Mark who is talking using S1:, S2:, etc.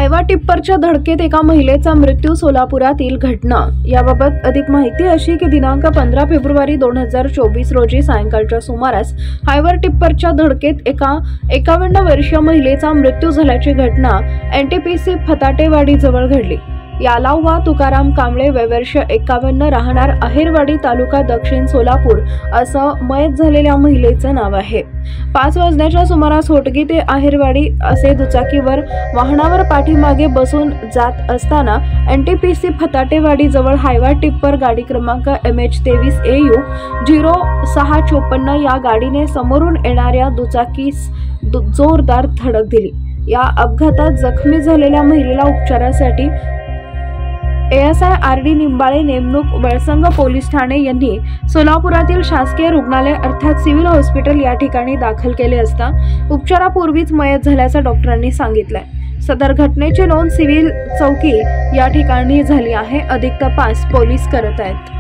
S1: Hyva टिप्परच्या धडकेत एका महिलेचा मृत्यू, सोलापुरातील घटना। याबाबत अधिक माहिती अशी की दिनांक 15 फेब्रुवारी 2024 रोजी सायंकाळच्या सुमारास हायवा टिप्परच्या धडकेत एका 51 वर्षीय महिलेचा मृत्यू झाल्याची घटना NTPC फताटेवाडी जवळ घडली। यालावा तुकाराम कांबळे वय वर्ष 51 राहणार आहेरवाडी तालुका दक्षिण सोलापूर असं मयत झालेल्या महिलेचं नाव आहे। 5 वाजण्याच्या सुमारास होटगी ते आहेरवाडी असे दुचाकीवर वाहनावर पाठीमागे बसून जात असताना NTPC फताटेवाडी जवळ हायवा टिप्पर गाडी क्रमांक MH23 AU 0654 या गाडीने समोरून येणाऱ्या दुचाकीस जोरदार धडक दिली। या अपघातात जखमी झालेल्या महिलेला उपचारासाठी ASI RD निंबाळे नेमणूक वळसंग पोलीस ठाणे यांनी सोलापुरातील शासकीय रुग्णालय अर्थात सिव्हिल हॉस्पिटल या ठिकाणी दाखल केले असता उपचारापूर्वीच मयत झाल्याचं डॉक्टरांनी सांगितलंय। सदर घटनेची नोंद सिव्हिल चौकी या ठिकाणी झाली आहे। अधिक तपास पोलीस करत आहेत।